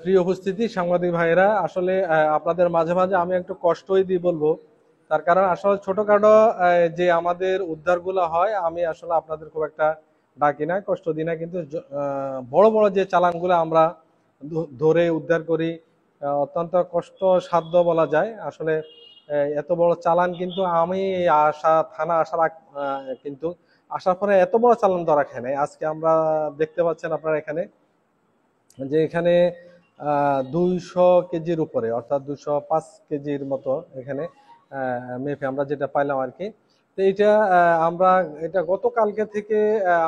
প্রিয় উপস্থিতি সাংবাদিক ভাইয়েরা, আসলে আপনাদের মাঝে মাঝে আমি একটু কষ্টই দিই বলবো। তার কারণ আসলে ছোটখাটো যে আমাদের উদ্ধারগুলো হয়, আমি আসলে আপনাদের খুব একটা ডাকি না, কষ্ট দিই না, কিন্তু বড় বড় যে চালানগুলো আমরা ধরে উদ্ধার করি, অত্যন্ত কষ্ট সাধ্য বলা যায় আসলে। এত বড় চালান কিন্তু আমি থানা আসার কিন্তু আসার পরে এত বড় চালান ধরা খায় নাই। আজকে আমরা দেখতে পাচ্ছেন আপনারা এখানে যে এখানে 200 কেজির উপরে, অর্থাৎ 205 কেজির মতো এখানে মেপে আমরা যেটা পাইলাম আর কি। তো এটা আমরা এটা গতকালকে থেকে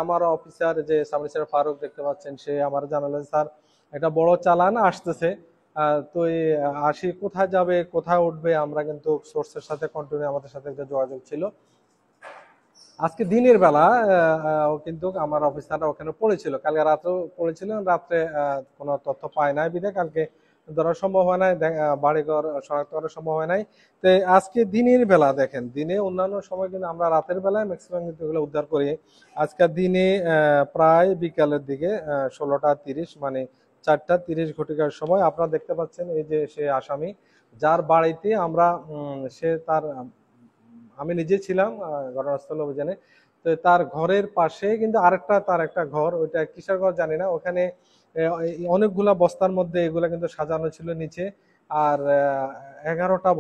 আমার অফিসার যে সাব রেজিস্ট্রার ফারুক দেখতে পাচ্ছেন, সে আমার জানালেন স্যার একটা বড় চালান আসতেছে, তো এই আসি কোথায় যাবে কোথায় উঠবে, আমরা কিন্তু সোর্সের সাথে কন্টিনিউ আমাদের সাথে একটা যোগাযোগ ছিল। আজকে দিনের বেলা ও কিন্তু আমার অফিসাররা ওখানে পড়েছিল, কালকে রাতেও পড়েছিল, রাত্রে কোনো তথ্য পায় নাই বিধে কালকে ধরা সম্ভব হয় নাই, বাড়িঘর শনাক্ত করা সম্ভব হয় নাই। তো আজকে দিনের বেলা দেখেন, দিনে অন্যান্য সময় কিন্তু আমরা রাতের বেলায় ম্যাক্সিমাম কিন্তু এগুলো উদ্ধার করি। আজকে দিনে প্রায় বিকালের দিকে 16টা 30 মানে 4টা 30 ঘটিকার সময় আপনারা দেখতে পাচ্ছেন এই যে সে আসামি যার বাড়িতে আমরা সে তার আমি নিজে ছিলাম ঘটনাস্থল অভিযানে। তো তার ঘরের পাশে কিন্তু আরেকটা তার একটা ঘর, ওইটা কিসের ঘর জানি না, ওখানে অনেকগুলা বস্তার মধ্যে এগুলা কিন্তু সাজানো ছিল নিচে। আর 11টা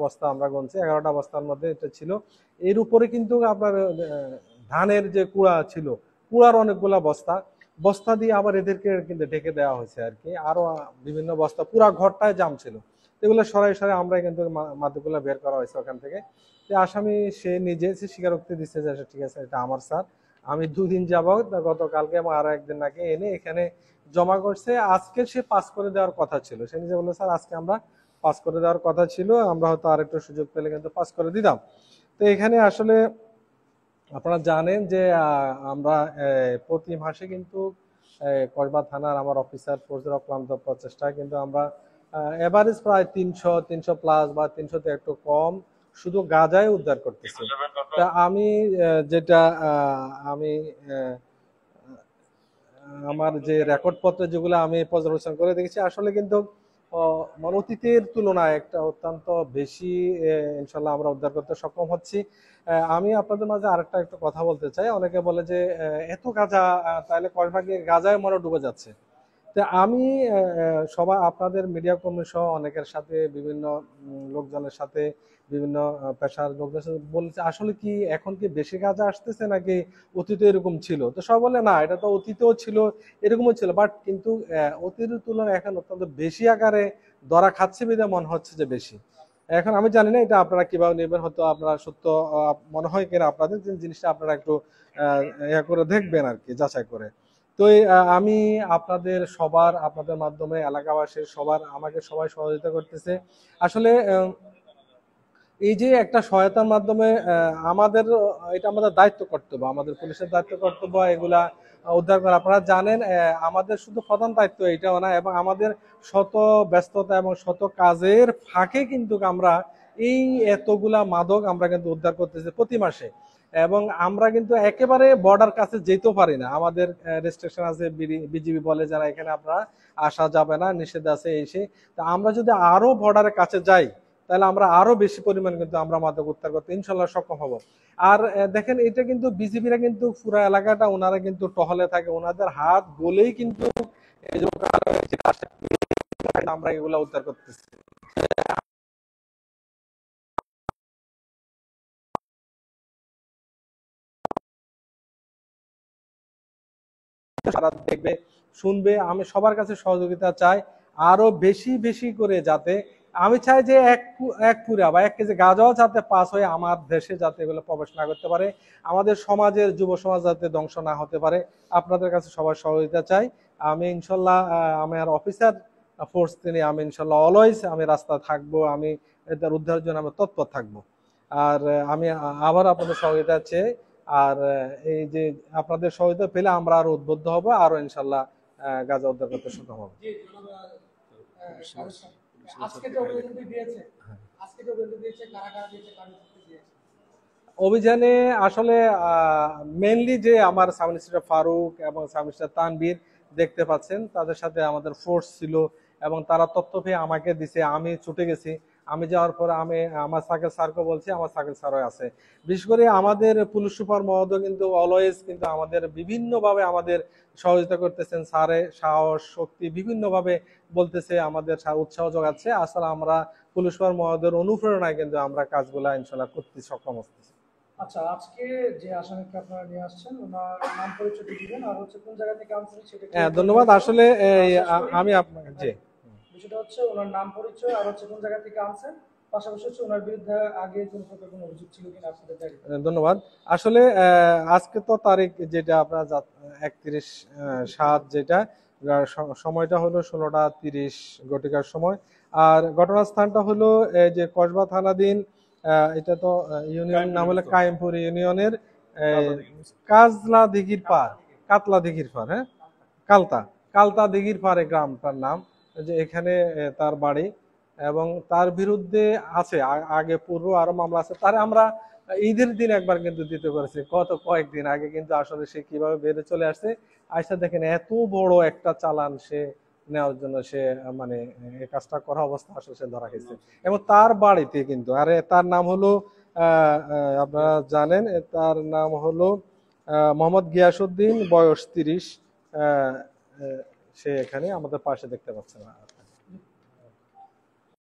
বস্তা আমরা গুনছি, 11টা বস্তার মধ্যে এটা ছিল। এর উপরে কিন্তু আপনার ধানের যে কুড়া ছিল, কুড়ার অনেকগুলা বস্তা, বস্তা দিয়ে আবার এদেরকে কিন্তু ঢেকে দেওয়া হয়েছে আর কি। আরো বিভিন্ন বস্তা, পুরা ঘরটায় জাম ছিল। এগুলো সরাই সরাই আমরা কিন্তু মাদকগুলো বের করা হয়েছে ওখান থেকে। যে আসামি সে নিজে স্বীকারোক্তি দিচ্ছে যে ঠিক আছে এটা আমার স্যার, আমি 2 দিন যাবত গতকালকে এবং আরো একদিন আগে এনে এখানে জমা করছে। আজকে সে পাস করে দেওয়ার কথা ছিল, সে নিজে বললো স্যার আজকে আমরা পাস করে দেওয়ার কথা ছিল, আমরা হয়তো আরেকটু সুযোগ পেলে কিন্তু পাস করে দিতাম। তো এখানে আসলে আপনারা জানেন যে আমরা প্রতি মাসে কিন্তু কসবা থানার আমার অফিসার ফোর্সের অক্লান্ত প্রচেষ্টায় কিন্তু আমরা এভারেজ প্রায় 300 প্লাস বা 300 একটু কম শুধু গাঁজায় উদ্ধার করতেছি। তা আমি যেটা আমি আমার যে রেকর্ড পত্র যেগুলো আমি পর্যবেক্ষণ করে দেখেছি, আসলে কিন্তু মানে অতীতের তুলনায় একটা অত্যন্ত বেশি ইনশাল্লাহ আমরা উদ্ধার করতে সক্ষম হচ্ছি। আমি আপনাদের মাঝে আরেকটা একটু কথা বলতে চাই। অনেকে বলে যে এত গাঁজা, তাহলে কসবাকে গাঁজায় মনে ডুবে যাচ্ছে। তো আমি সবাই আপনাদের মিডিয়া কর্মী সহ অনেকের সাথে, বিভিন্ন লোকজনের সাথে, বিভিন্ন পেশার লোকজনের সাথে বলছে আসলে কি এখন কি বেশি গাঁজা আসতেছে নাকি অতীতে এরকম ছিল। তো সবাই বলে না, এটা তো অতীতেও ছিল, এরকমও ছিল, বাট কিন্তু অতীতের তুলনায় এখন অত্যন্ত বেশি আকারে ধরা খাচ্ছে বিধে মনে হচ্ছে যে বেশি। এখন আমি জানি না এটা আপনারা কিভাবে নেবেন, হয়তো আপনারা সত্য মনে হয় কিনা আপনাদের, জিনিসটা আপনারা একটু ইয়া করে দেখবেন আর কি, যাচাই করে। তো আমি আপনাদের সবার, আপনাদের মাধ্যমে এলাকাবাসীর সবার, আমাকে সবাই সহযোগিতা করতেছে আসলে। এই যে একটা সহায়তার মাধ্যমে আমাদের, এটা আমাদের দায়িত্ব কর্তব্য, আমাদের পুলিশের দায়িত্ব কর্তব্য এগুলা উদ্ধার করা। আপনারা জানেন আমাদের শুধু প্রধান দায়িত্ব এটাও না, এবং আমাদের শত ব্যস্ততা এবং শত কাজের ফাঁকে কিন্তু আমরা এই এতগুলা মাদক আমরা কিন্তু উদ্ধার করতেছি প্রতি মাসে। এবং আমরা কিন্তু একেবারে বর্ডার কাছে যেতেও পারি না, আমাদের রেস্ট্রিকশন আছে, বিজিবি বলে যারা এখানে আপনারা আসা যাবে না, নিষেধ আছে এই সেই। তা আমরা যদি আরো বর্ডারের কাছে যাই, তাহলে আমরা আরো বেশি পরিমাণ কিন্তু আমরা মাদক উদ্ধার করতে ইনশাল্লাহ সক্ষম হব। আর দেখেন এটা কিন্তু বিজিবিরা কিন্তু পুরো এলাকাটা ওনারা কিন্তু টহলে থাকে, ওনাদের হাত গোলেই কিন্তু আমরা এগুলা উদ্ধার করতেছি। সারা দেখবে, শুনবে, আমি সবার কাছে সহযোগিতা চাই আরো বেশি বেশি করে, যাতে আমি চাই যে এক পুরা বা 1 কেজি গাঁজাও যাতে পাস হয়ে আমার দেশে যাতে এগুলো প্রবেশ না করতে পারে, আমাদের সমাজের যুব সমাজ যাতে ধ্বংস না হতে পারে। আপনাদের কাছে সবার সহযোগিতা চাই। আমি ইনশাল্লাহ আমার অফিসার ফোর্স তিনি, আমি ইনশাল্লাহ অলওয়েজ আমি রাস্তা থাকবো, আমি এদের উদ্ধারের জন্য আমি তৎপর থাকবো। আর আমি আবার আপনাদের সহযোগিতা চেয়ে, আর এই যে আপনাদের সহযোগিতা পেলে আমরা আরো উদ্বুদ্ধ হব, আরো ইনশাল্লাহ গাঁজা উদ্ধার করতে সক্ষম হব। অভিযানে আসলে মেনলি যে আমার সাব ইন্সপেক্টর ফারুক এবং সাব ইন্সপেক্টর তানভীর, দেখতে পাচ্ছেন, তাদের সাথে আমাদের ফোর্স ছিল এবং তারা তথ্য পেয়ে আমাকে দিছে, আমি ছুটে গেছি। আমি যাওয়ার পর আমি আমার সাকেল স্যারকে বলছি, আমার সাকেল স্যারও আছে। বিশেষ করে আমাদের পুলিশ সুপার মহোদয় কিন্তু অলওয়েজ কিন্তু আমাদের বিভিন্নভাবে আমাদের সহযোগিতা করতেছেন। স্যারে সাহস শক্তি বিভিন্নভাবে বলতেছে, আমাদের উৎসাহ যোগাচ্ছে। আসলে আমরা পুলিশ সুপার মহোদয়ের অনুপ্রেরণায় কিন্তু আমরা কাজগুলা ইনশাল্লাহ করতে সক্ষম হচ্ছি। আচ্ছা, আজকে যে আসামিকে আপনারা নিয়ে আসছেন ওনার নাম পরিচয়টা দিবেন, আর হচ্ছে কোন জায়গা থেকে আনছেন সেটা একটু হ্যাঁ, বলে ধন্যবাদ। রাখবেন। আসলে শেষ করি। আমি আপনাকে জি বিষয়টা হচ্ছে ওনার নাম পরিচয় আর হচ্ছে কোন জায়গা থেকে আনছেন, পাশাপাশি হচ্ছে ওনার বিরুদ্ধে আগে কোনো প্রকার কোনো অভিযোগ ছিল কিনা আপনাদের জায়গায়। ধন্যবাদ। আসলে আজকে তো তারিখ যেটা আপনার 31/7, যেটা সময়টা হলো 16টা 30 ঘটিকার সময়। আর ঘটনাস্থানটা হলো এই যে কসবা থানাধীন, এটা তো ইউনিয়ন নাম হলো কায়েমপুর ইউনিয়নের কাজলা দিঘির পার, কাতলা দিঘির পার, হ্যাঁ, কালতা, কালতা দিঘির পারে গ্রামটার নাম। যে এখানে তার বাড়ি এবং তার বিরুদ্ধে আছে আগে পূর্ব আরো মামলা আছে। তার আমরা ঈদের দিন একবার কিন্তু দিতে পেরেছি, কত কয়েকদিন আগে। কিন্তু আসলে সে কিভাবে বেড়ে চলে আসছে, আইসা দেখেন এত বড় একটা চালান সে নেওয়ার জন্য সে মানে এই কাজটা করা অবস্থা আসলে সে ধরা খেয়েছে। এবং তার বাড়িতে কিন্তু, আরে তার নাম হলো আপনারা জানেন, তার নাম হলো মোহাম্মদ গিয়াসউদ্দিন, বয়স 30। আহ, আহ, সে এখানে আমাদের পাশে দেখতে পাচ্ছেন।